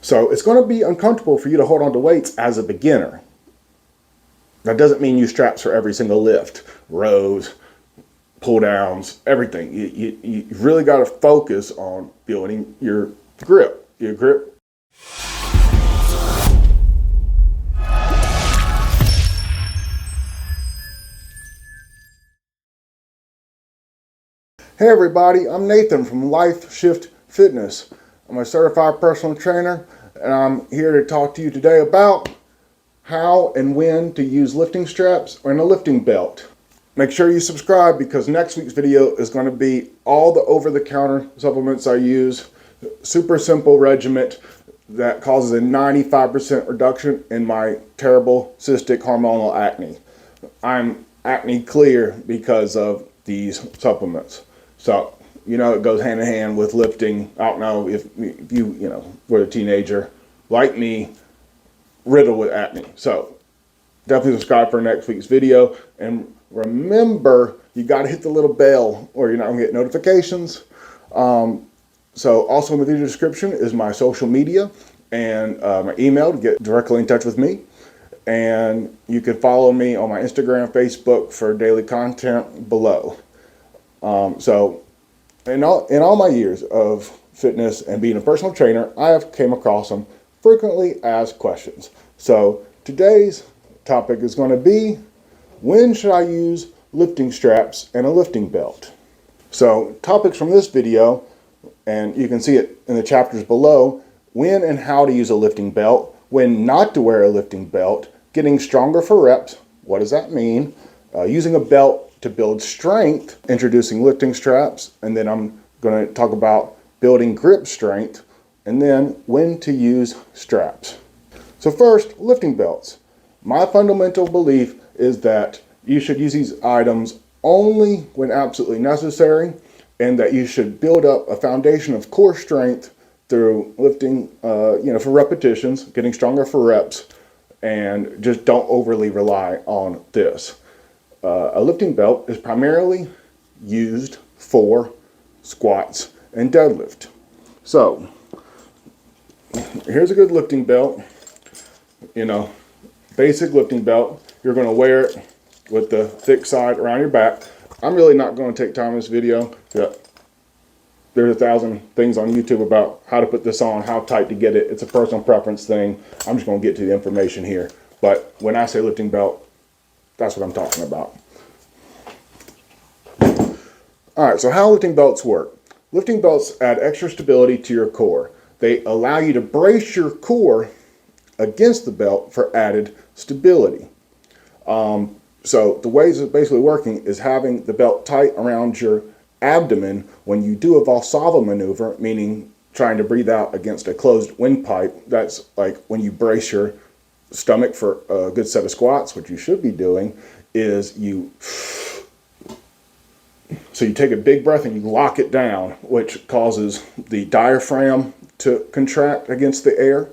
So it's going to be uncomfortable for you to hold on to weights as a beginner. That doesn't mean use straps for every single lift, rows, pull downs, everything. You really got to focus on building your grip. Hey everybody, I'm Nathan from Life Shift Fitness. I'm a certified personal trainer, and I'm here to talk to you today about how and when to use lifting straps and a lifting belt. Make sure you subscribe because next week's video is going to be all the over-the-counter supplements I use. Super simple regimen that causes a 95% reduction in my terrible cystic hormonal acne. I'm acne clear because of these supplements. So, it goes hand in hand with lifting. I don't know if you were a teenager like me, riddled with acne. So, definitely subscribe for next week's video. And remember, you got to hit the little bell or you're not going to get notifications. So, also in the video description is my social media and my email to get directly in touch with me. And you can follow me on my Instagram, Facebook for daily content below. So in all my years of fitness and being a personal trainer, I have came across some frequently asked questions. So today's topic is going to be, when should I use lifting straps and a lifting belt? So topics from this video, and you can see it in the chapters below: when and how to use a lifting belt, when not to wear a lifting belt, getting stronger for reps, what does that mean, using a belt to build strength, introducing lifting straps, and then I'm going to talk about building grip strength, and then when to use straps. So first, lifting belts. My fundamental belief is that you should use these items only when absolutely necessary, and that you should build up a foundation of core strength through lifting, for repetitions, getting stronger for reps, and just don't overly rely on this. A lifting belt is primarily used for squats and deadlift. So here's a good lifting belt, basic lifting belt. You're going to wear it with the thick side around your back. I'm really not going to take time in this video. There's 1,000 things on YouTube about how to put this on, how tight to get it. It's a personal preference thing. I'm just going to get to the information here. But when I say lifting belt, that's what I'm talking about. All right, so how lifting belts work. Lifting belts add extra stability to your core. They allow you to brace your core against the belt for added stability. So the ways it's basically working is having the belt tight around your abdomen when you do a Valsalva maneuver, meaning trying to breathe out against a closed windpipe. That's like when you brace your stomach for a good set of squats. What you should be doing is you take a big breath and you lock it down, which causes the diaphragm to contract against the air,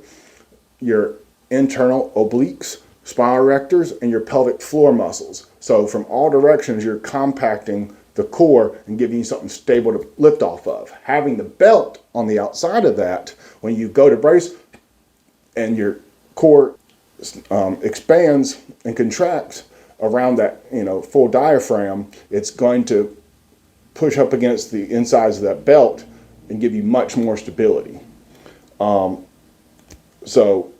your internal obliques, spinal erectors, and your pelvic floor muscles. So from all directions, you're compacting the core and giving you something stable to lift off of. Having the belt on the outside of that, when you go to brace and your core expands and contracts around that full diaphragm, it's going to push up against the insides of that belt and give you much more stability. So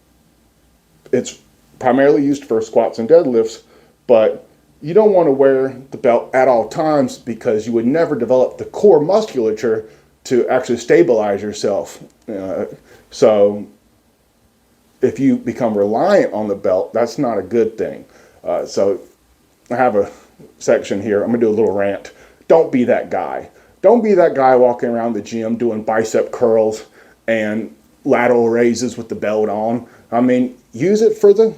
it's primarily used for squats and deadlifts, but you don't want to wear the belt at all times because you would never develop the core musculature to actually stabilize yourself. So if you become reliant on the belt, that's not a good thing. So I have a section here. I'm going to do a little rant. Don't be that guy. Don't be that guy walking around the gym doing bicep curls and lateral raises with the belt on. I mean, use it for the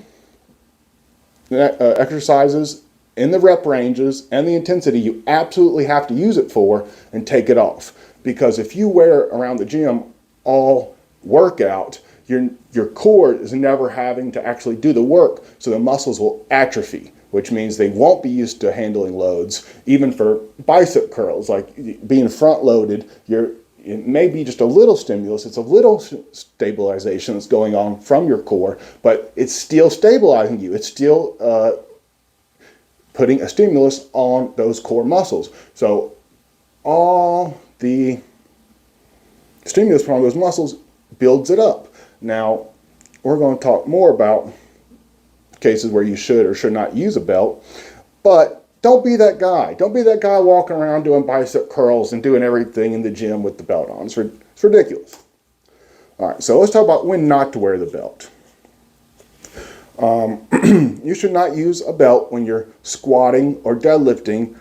exercises in the rep ranges and the intensity you absolutely have to use it for, and take it off. Because if you wear it around the gym all workout, your core is never having to actually do the work, so the muscles will atrophy, which means they won't be used to handling loads. Even for bicep curls, like being front loaded, your it may be just a little stimulus, it's a little stabilization that's going on from your core, but it's still stabilizing you. It's still putting a stimulus on those core muscles. So all the stimulus put on those muscles builds it up. Now, we're going to talk more about cases where you should or should not use a belt, but don't be that guy. Don't be that guy walking around doing bicep curls and doing everything in the gym with the belt on. It's ridiculous. All right, so let's talk about when not to wear the belt. You should not use a belt when you're squatting or deadlifting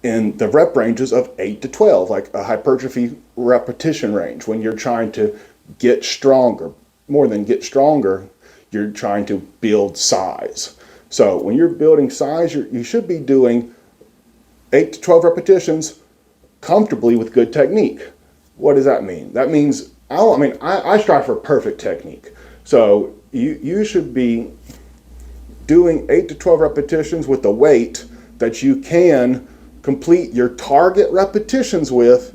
in the rep ranges of 8 to 12, like a hypertrophy repetition range. When you're trying to get stronger, more than get stronger, you're trying to build size. So when you're building size, you should be doing 8 to 12 repetitions comfortably with good technique. What does that mean? That means, I strive for perfect technique. So you should be doing 8 to 12 repetitions with a weight that you can complete your target repetitions with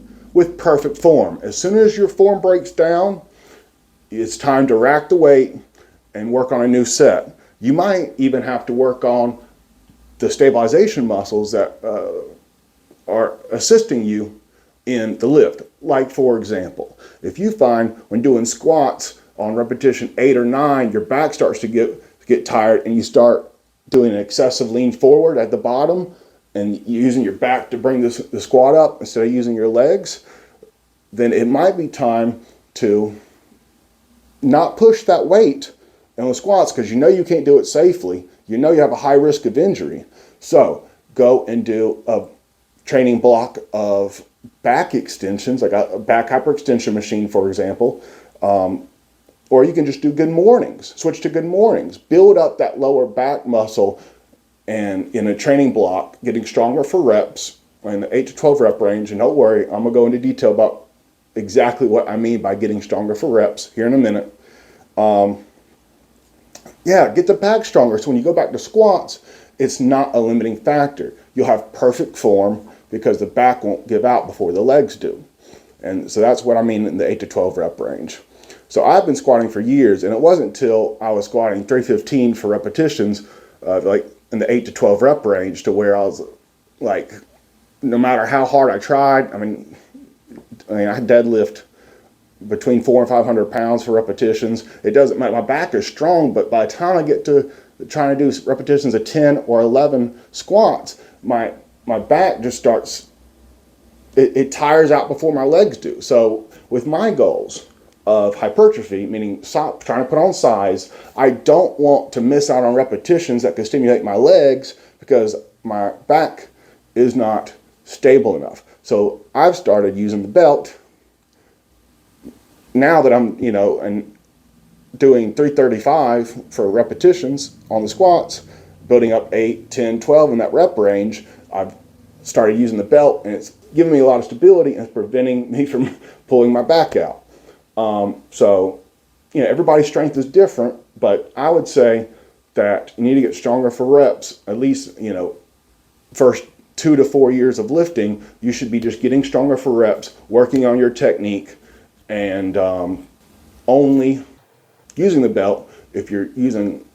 perfect form. As soon as your form breaks down, it's time to rack the weight and work on a new set. You might even have to work on the stabilization muscles that are assisting you in the lift. Like, for example, if you find when doing squats on repetition 8 or 9, your back starts to get tired and you start doing an excessive lean forward at the bottom and using your back to bring the squat up instead of using your legs, then it might be time to not push that weight in the squats, because you know you can't do it safely. You know you have a high risk of injury. So go and do a training block of back extensions, like a back hyperextension machine, for example. Or you can just do good mornings. Switch to good mornings. Build up that lower back muscle, and in a training block, getting stronger for reps in the 8 to 12 rep range. And don't worry, I'm going to go into detail about exactly what I mean by getting stronger for reps here in a minute. Get the back stronger. So when you go back to squats, it's not a limiting factor. You'll have perfect form because the back won't give out before the legs do. And so that's what I mean in the 8 to 12 rep range. So I've been squatting for years, and it wasn't until I was squatting 315 for repetitions, like in the 8 to 12 rep range, to where I was like, no matter how hard I tried, I deadlift between 400 and 500 pounds for repetitions. It doesn't matter. My back is strong, but by the time I get to trying to do repetitions of 10 or 11 squats, my back just starts, it tires out before my legs do. So with my goals of hypertrophy, meaning trying to put on size, I don't want to miss out on repetitions that can stimulate my legs because my back is not stable enough. So I've started using the belt now that I'm, and doing 335 for repetitions on the squats, building up 8, 10, 12 in that rep range. I've started using the belt, and it's giving me a lot of stability, and it's preventing me from pulling my back out. Everybody's strength is different, but I would say that you need to get stronger for reps. At least, first 2 to 4 years of lifting, you should be just getting stronger for reps, working on your technique, and only using the belt if you're using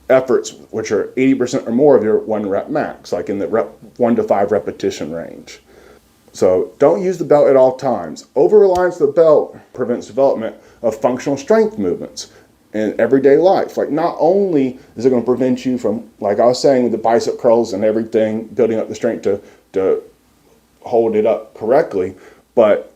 efforts which are 80% or more of your 1 rep max, like in the 1 to 5 repetition range. So don't use the belt at all times. Over-reliance on the belt prevents development of functional strength movements in everyday life. Like, not only is it going to prevent you from, like I was saying, with the bicep curls and everything, building up the strength to hold it up correctly, but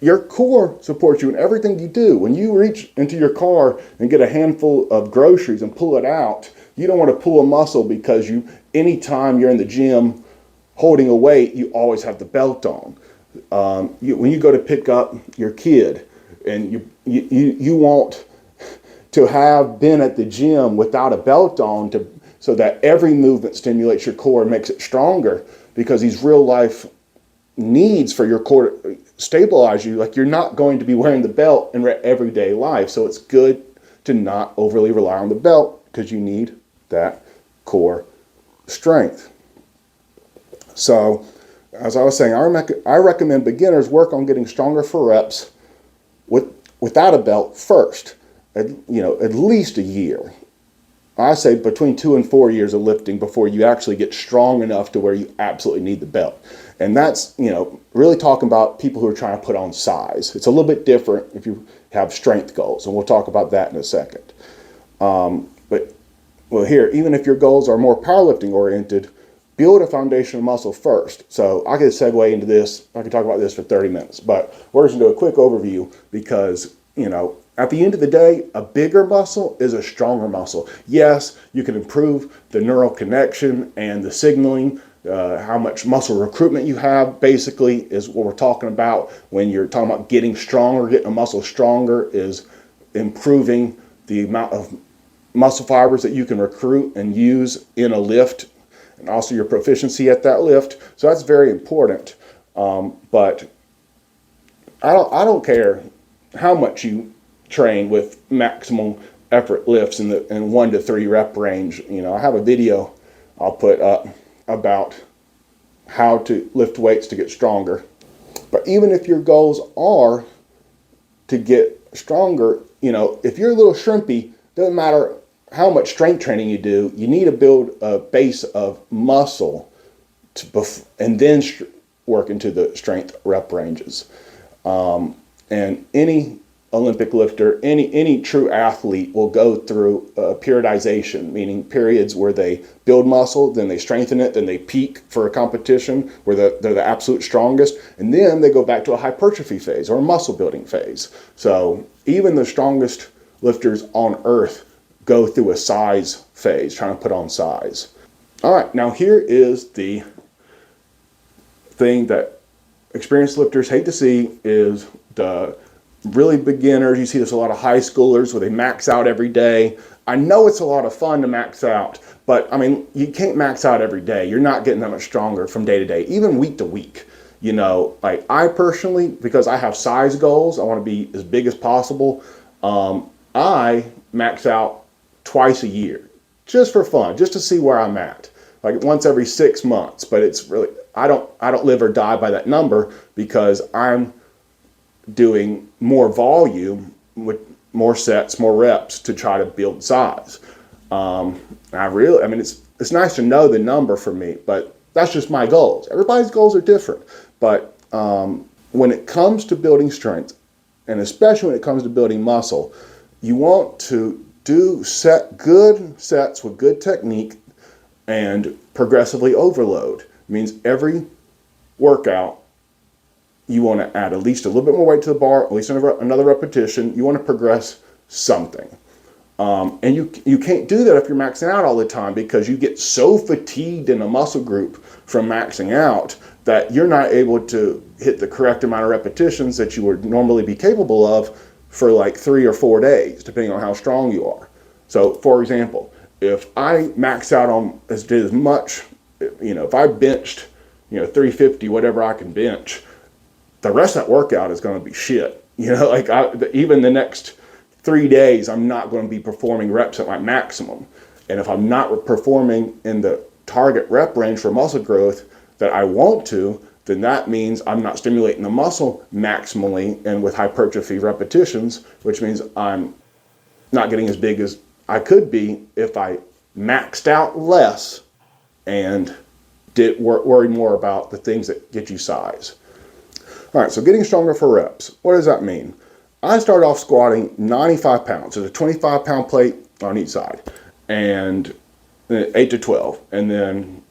your core supports you in everything you do. When you reach into your car and get a handful of groceries and pull it out, you don't want to pull a muscle because anytime you're in the gym holding a weight, you always have the belt on. When you go to pick up your kid, and you want to have been at the gym without a belt on so that every movement stimulates your core and makes it stronger, because these real life needs for your core to stabilize you, like, you're not going to be wearing the belt in everyday life. So it's good to not overly rely on the belt, because you need that core strength. So as I was saying, I recommend beginners work on getting stronger for reps without a belt first, at least a year. I say between 2 and 4 years of lifting before you actually get strong enough to where you absolutely need the belt. And that's, really talking about people who are trying to put on size. It's a little bit different if you have strength goals, and we'll talk about that in a second. Here, even if your goals are more powerlifting oriented, build a foundation of muscle first. So I could segue into this. I could talk about this for 30 minutes, but we're just going to do a quick overview because, at the end of the day, a bigger muscle is a stronger muscle. Yes, you can improve the neural connection and the signaling, how much muscle recruitment you have, basically, is what we're talking about when you're talking about getting stronger. Getting a muscle stronger is improving the amount of muscle fibers that you can recruit and use in a lift, and also your proficiency at that lift. So that's very important. But I don't care how much you train with maximum effort lifts in 1 to 3 rep range. I have a video I'll put up about how to lift weights to get stronger. But even if your goals are to get stronger, if you're a little shrimpy, doesn't matter how much strength training you do, you need to build a base of muscle and then work into the strength rep ranges. And any Olympic lifter, any true athlete will go through periodization, meaning periods where they build muscle, then they strengthen it, then they peak for a competition where they're the absolute strongest, and then they go back to a hypertrophy phase or a muscle building phase. So even the strongest lifters on earth go through a size phase, trying to put on size. All right, now here is the thing that experienced lifters hate to see is the really beginners. You see this a lot of high schoolers where they max out every day. I know it's a lot of fun to max out, but you can't max out every day. You're not getting that much stronger from day to day, even week to week. Like I personally, because I have size goals, I want to be as big as possible. I max out twice a year, just for fun, just to see where I'm at. Like once every 6 months, but it's really, I don't live or die by that number because I'm doing more volume with more sets, more reps to try to build size. It's nice to know the number for me, but that's just my goals. Everybody's goals are different. But when it comes to building strength, and especially when it comes to building muscle, you want to set good sets with good technique and progressively overload. It means every workout you want to add at least a little bit more weight to the bar, at least another repetition. You want to progress something. And you can't do that if you're maxing out all the time because you get so fatigued in a muscle group from maxing out that you're not able to hit the correct amount of repetitions that you would normally be capable of for like 3 or 4 days, depending on how strong you are. So, for example, if I max out on as much, if I benched, 350, whatever I can bench, the rest of that workout is going to be shit. Even the next 3 days, I'm not going to be performing reps at my maximum. And if I'm not performing in the target rep range for muscle growth that I want to, then that means I'm not stimulating the muscle maximally and with hypertrophy repetitions, which means I'm not getting as big as I could be if I maxed out less and did worry more about the things that get you size. All right, so getting stronger for reps. What does that mean? I started off squatting 95 pounds. There's a 25-pound plate on each side, and 8 to 12. And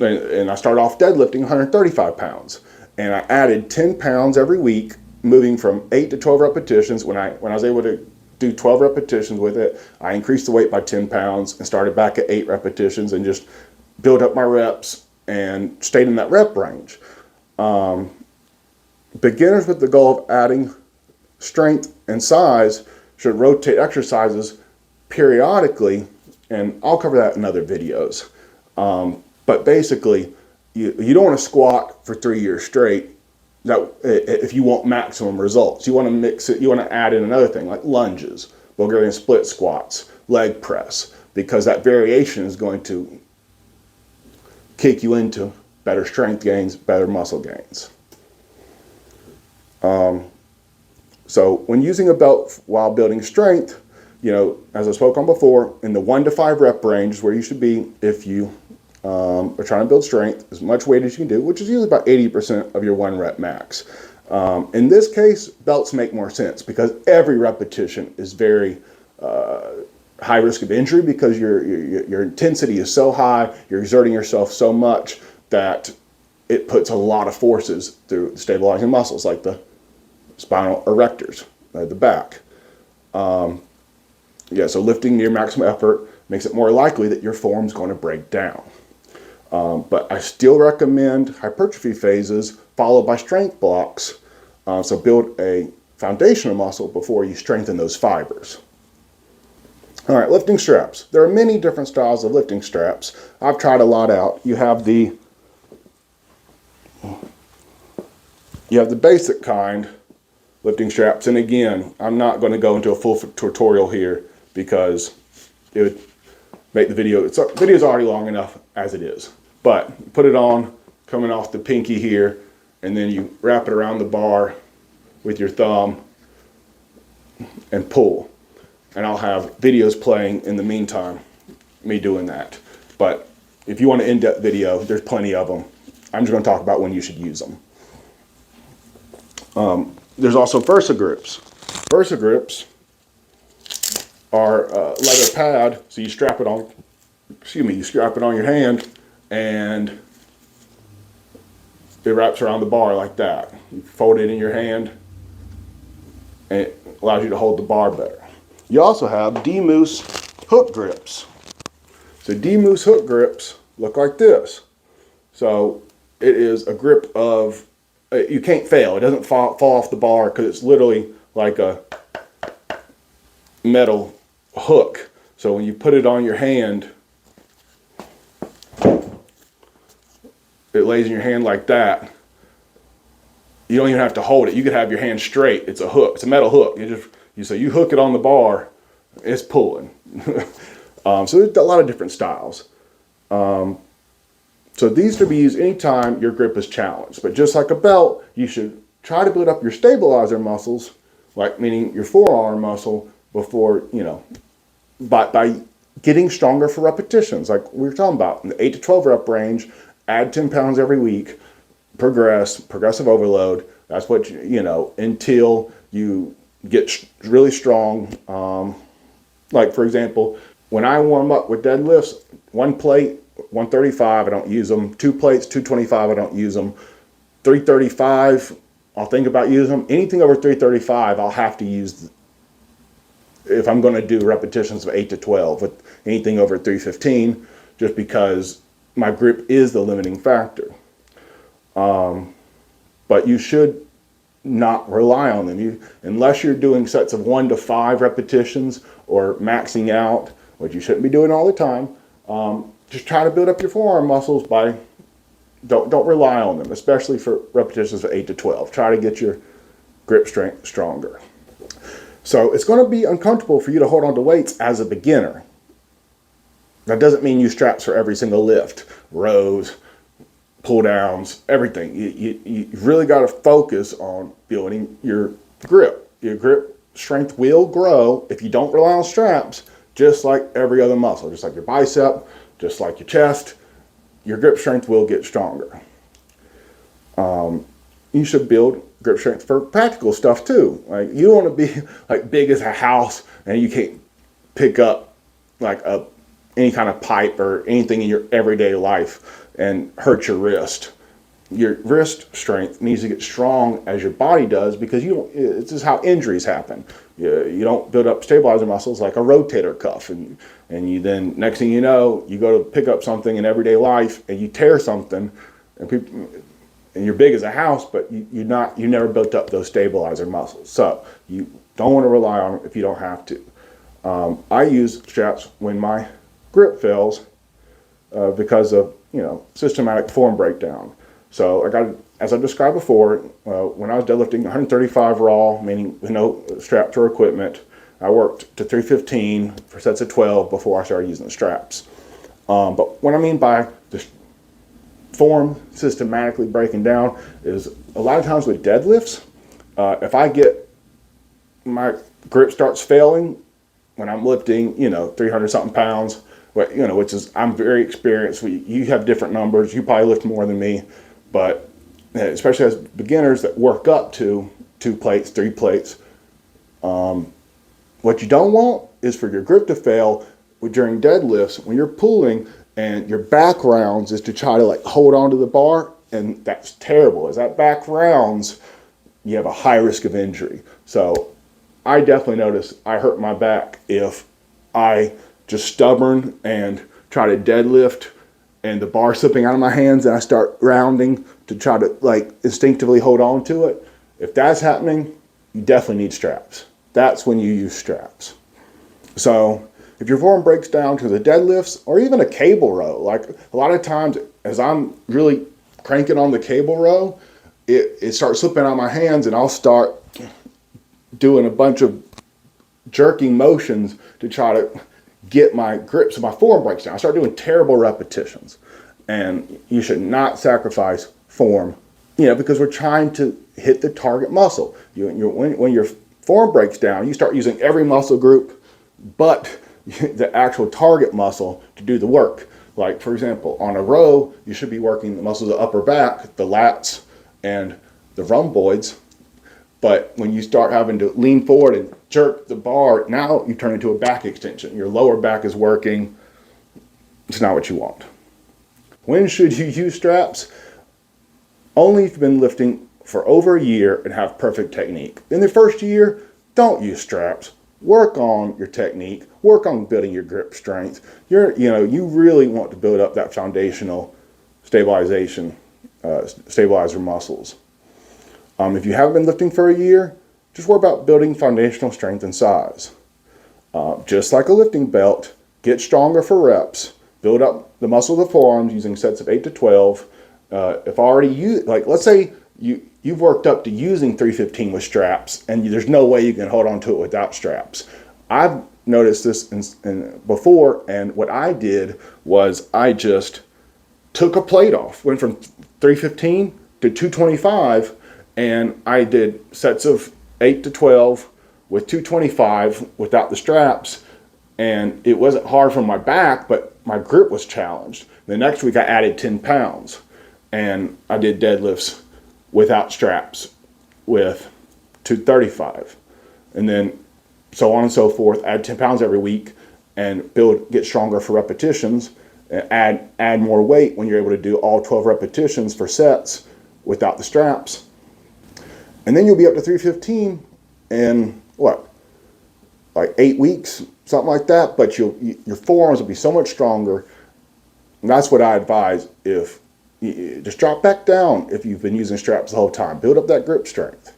I started off deadlifting 135 pounds. And I added 10 pounds every week, moving from 8 to 12 repetitions. When I was able to do 12 repetitions with it, I increased the weight by 10 pounds and started back at 8 repetitions and just built up my reps and stayed in that rep range. Beginners with the goal of adding strength and size should rotate exercises periodically, and I'll cover that in other videos. But basically, you don't want to squat for 3 years straight if you want maximum results. You want to mix it, you want to add in another thing like lunges, Bulgarian split squats, leg press, because that variation is going to kick you into better strength gains, better muscle gains. So when using a belt while building strength, as I spoke on before, in the 1 to 5 rep range is where you should be if you are trying to build strength, as much weight as you can do, which is usually about 80% of your 1 rep max. In this case, belts make more sense because every repetition is very high risk of injury because your intensity is so high, you're exerting yourself so much that it puts a lot of forces through stabilizing muscles like the spinal erectors, the back. So lifting near maximum effort makes it more likely that your form's going to break down. But I still recommend hypertrophy phases followed by strength blocks. So build a foundational muscle before you strengthen those fibers. All right, lifting straps. There are many different styles of lifting straps. I've tried a lot out. You have the basic kind lifting straps, and again, I'm not going to go into a full tutorial here because it would make the video's already long enough as it is. But you put it on coming off the pinky here, and then you wrap it around the bar with your thumb and pull. And I'll have videos playing in the meantime, me doing that. But if you want an in-depth video, there's plenty of them. I'm just going to talk about when you should use them. There's also Versa grips. Versa grips are a leather pad, so you strap it on. You strap it on your hand, and it wraps around the bar like that. You fold it in your hand, and it allows you to hold the bar better. You also have D-Moose hook grips. So D-Moose hook grips look like this. So it is a grip of, you can't fail. It doesn't fall off the bar because it's literally like a metal hook. So when you put it on your hand, it lays in your hand like that. You don't even have to hold it. You could have your hand straight. It's a hook. It's a metal hook. You hook it on the bar, it's pulling. So there's a lot of different styles. So these to be used anytime your grip is challenged. But just like a belt, you should try to build up your stabilizer muscles, meaning your forearm muscle, before, by getting stronger for repetitions. Like we were talking about, in the 8 to 12 rep range, add 10 pounds every week, progressive overload. That's what, until you get really strong. Like for example, when I warm up with deadlifts, 1 plate, 135, I don't use them. 2 plates, 225, I don't use them. 335, I'll think about using them. Anything over 335, I'll have to use if I'm going to do repetitions of 8 to 12. With anything over 315, just because my grip is the limiting factor. But you should not rely on them. Unless you're doing sets of 1 to 5 repetitions or maxing out, which you shouldn't be doing all the time. Just try to build up your forearm muscles by, don't rely on them, especially for repetitions of 8 to 12. Try to get your grip strength stronger. So it's going to be uncomfortable for you to hold on to weights as a beginner. That doesn't mean use straps for every single lift, rows, pull downs, everything. You really got to focus on building your grip. Your grip strength will grow if you don't rely on straps, just like every other muscle, just like your bicep, just like your chest. Your grip strength will get stronger. You should build grip strength for practical stuff too. Like you don't want to be like big as a house and you can't pick up like any kind of pipe or anything in your everyday life and hurt your wrist. Your wrist strength needs to get strong as your body does because it's just how injuries happen. You don't build up stabilizer muscles like a rotator cuff, and you then next thing you know, you go to pick up something in everyday life and you tear something, and you're big as a house, but you never built up those stabilizer muscles. So you don't want to rely on them if you don't have to. I use straps when my grip fails because of systematic form breakdown. So as I described before, when I was deadlifting 135 raw, meaning with no straps or equipment, I worked to 315 for sets of 12 before I started using the straps. But what I mean by the form systematically breaking down is a lot of times with deadlifts, if I get my grip starts failing when I'm lifting, 300 something pounds, which is, I'm very experienced. You have different numbers. You probably lift more than me, but especially as beginners that work up to 2 plates, 3 plates, what you don't want is for your grip to fail during deadlifts when you're pulling and your back rounds is to try to like hold onto the bar, and that's terrible. As that back rounds, you have a high risk of injury. So I definitely notice I hurt my back if I just stubborn and try to deadlift and the bar slipping out of my hands and I start rounding to try to like instinctively hold on to it. If that's happening, you definitely need straps. That's when you use straps. So if your form breaks down to the deadlifts or even a cable row, like a lot of times as I'm really cranking on the cable row, it starts slipping out of my hands and I'll start doing a bunch of jerking motions to try to get my grip so my form breaks down. I start doing terrible repetitions, and you should not sacrifice form, because we're trying to hit the target muscle. When your form breaks down, you start using every muscle group but the actual target muscle to do the work. Like for example, on a row, you should be working the muscles of the upper back, the lats, and the rhomboids. But when you start having to lean forward and jerk the bar, now you turn into a back extension. Your lower back is working. It's not what you want. When should you use straps? Only if you've been lifting for over a year and have perfect technique. In the first year, don't use straps. Work on your technique. Work on building your grip strength. You really want to build up that foundational stabilizer muscles. If you haven't been lifting for a year, just worry about building foundational strength and size. Just like a lifting belt, get stronger for reps. Build up the muscle of the forearms using sets of 8 to 12. If already let's say you've worked up to using 315 with straps, and there's no way you can hold on to it without straps. I've noticed this before, and what I did was I just took a plate off, went from 315 to 225. And I did sets of 8 to 12 with 225 without the straps. And it wasn't hard for my back, but my grip was challenged. The next week I added 10 pounds. And I did deadlifts without straps with 235. And then so on and so forth. Add 10 pounds every week and get stronger for repetitions. And add more weight when you're able to do all 12 repetitions for sets without the straps. And then you'll be up to 315 in like 8 weeks, something like that. But your forearms will be so much stronger. And that's what I advise. If you just drop back down if you've been using straps the whole time. Build up that grip strength.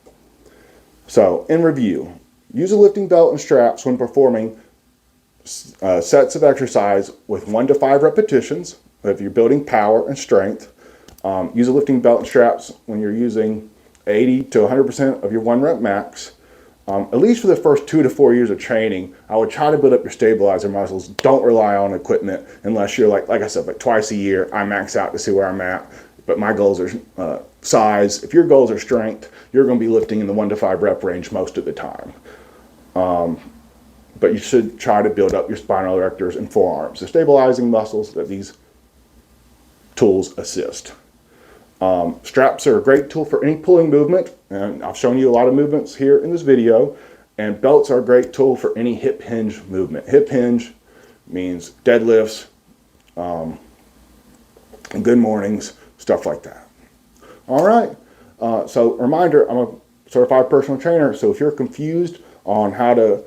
So in review, use a lifting belt and straps when performing sets of exercise with 1 to 5 repetitions. If you're building power and strength, use a lifting belt and straps when you're using 80 to 100% of your 1 rep max. At least for the first 2 to 4 years of training, I would try to build up your stabilizer muscles. Don't rely on equipment unless you're like I said, twice a year, I max out to see where I'm at. But my goals are size. If your goals are strength, you're going to be lifting in the 1 to 5 rep range most of the time. But you should try to build up your spinal erectors and forearms, the stabilizing muscles that these tools assist. Straps are a great tool for any pulling movement, and I've shown you a lot of movements here in this video, and belts are a great tool for any hip hinge movement. Hip hinge means deadlifts, good mornings, stuff like that. All right, so reminder, I'm a certified personal trainer, so if you're confused on how to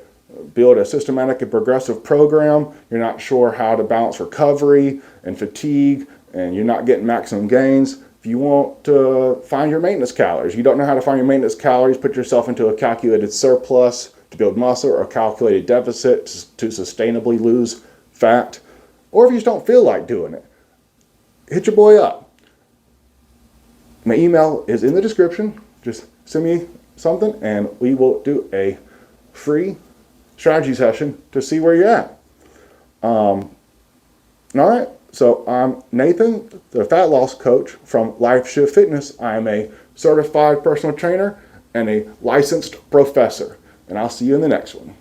build a systematic and progressive program, you're not sure how to balance recovery and fatigue, and you're not getting maximum gains, if you want to find your maintenance calories, you don't know how to find your maintenance calories, put yourself into a calculated surplus to build muscle or a calculated deficit to sustainably lose fat, or if you just don't feel like doing it, hit your boy up. My email is in the description. Just send me something and we will do a free strategy session to see where you're at. All right, So I'm Nathan, the fat loss coach from Life Shift Fitness. I am a certified personal trainer and a licensed professor. And I'll see you in the next one.